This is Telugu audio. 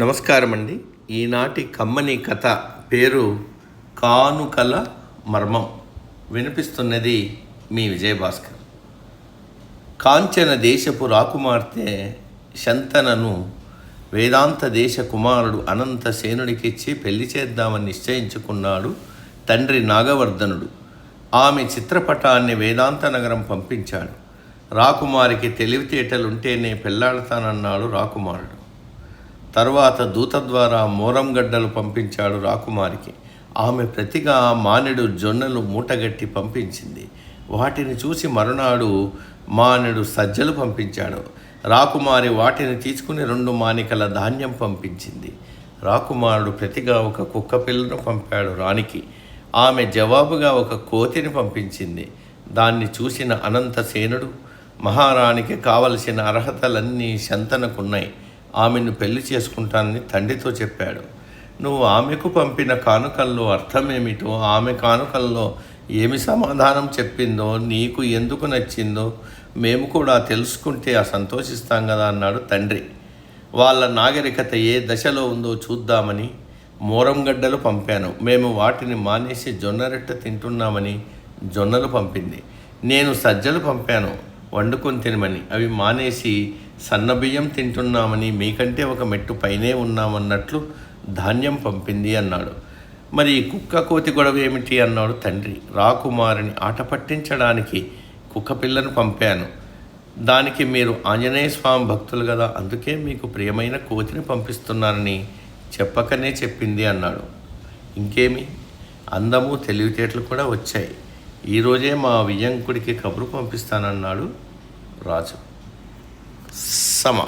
నమస్కారం అండి. ఈనాటి కమ్మని కథ పేరు కానుకల మర్మం. వినిపిస్తున్నది మీ విజయభాస్కర్. కాంచన దేశపు రాకుమార్తె శంతనను వేదాంత దేశ కుమారుడు అనంతసేనుడికిచ్చి పెళ్లి చేద్దామని నిశ్చయించుకున్నాడు తండ్రి నాగవర్ధనుడు. ఆమె చిత్రపటాన్ని వేదాంత నగరం పంపించాడు. రాకుమారికి తెలివితేటలుంటేనే పెళ్లాడతానన్నాడు రాకుమారుడు. తర్వాత దూత ద్వారా మోరంగడ్డలు పంపించాడు రాకుమారికి. ఆమె ప్రతిగా మానెడు జొన్నలు మూటగట్టి పంపించింది. వాటిని చూసి మరునాడు మానెడు సజ్జలు పంపించాడు. రాకుమారి వాటిని తీసుకుని 2 మానికల ధాన్యం పంపించింది. రాకుమారుడు ప్రతిగా ఒక కుక్క పిల్లను పంపాడు రాణికి. ఆమె జవాబుగా ఒక కోతిని పంపించింది. దాన్ని చూసిన అనంతసేనుడు మహారాణికి కావలసిన అర్హతలన్నీ శంతనకున్నాయి, ఆమెను పెళ్లి చేసుకుంటానని తండ్రితో చెప్పాడు. నువ్వు ఆమెకు పంపిన కానుకల్లో అర్థమేమిటో, ఆమె కానుకల్లో ఏమి సమాధానం చెప్పిందో, నీకు ఎందుకు నచ్చిందో మేము కూడా తెలుసుకుంటే సంతోషిస్తాం కదా అన్నాడు తండ్రి. వాళ్ళ నాగరికత ఏ దశలో ఉందో చూద్దామని మోరంగడ్డలు పంపాను. మేము వాటిని మానేసి జొన్నరొట్టె తింటున్నామని జొన్నలు పంపింది. నేను సజ్జలు పంపాను వండుకొని తినమని, అవి మానేసి సన్నబియ్యం తింటున్నామని, మీకంటే ఒక మెట్టు పైనే ఉన్నామన్నట్లు ధాన్యం పంపింది అన్నాడు. మరి కుక్క కోతి గొడవ ఏమిటి అన్నాడు తండ్రి. రాకుమారిని ఆట పట్టించడానికి కుక్క పిల్లను పంపాను. దానికి మీరు ఆంజనేయ స్వామి భక్తులు కదా, అందుకే మీకు ప్రియమైన కోతిని పంపిస్తున్నానని చెప్పకనే చెప్పింది అన్నాడు. ఇంకేమి, అందము తెలివితేటలు కూడా వచ్చాయి. ఈరోజే మా వియ్యంకుడికి కబురు పంపిస్తానన్నాడు రాజు. సమ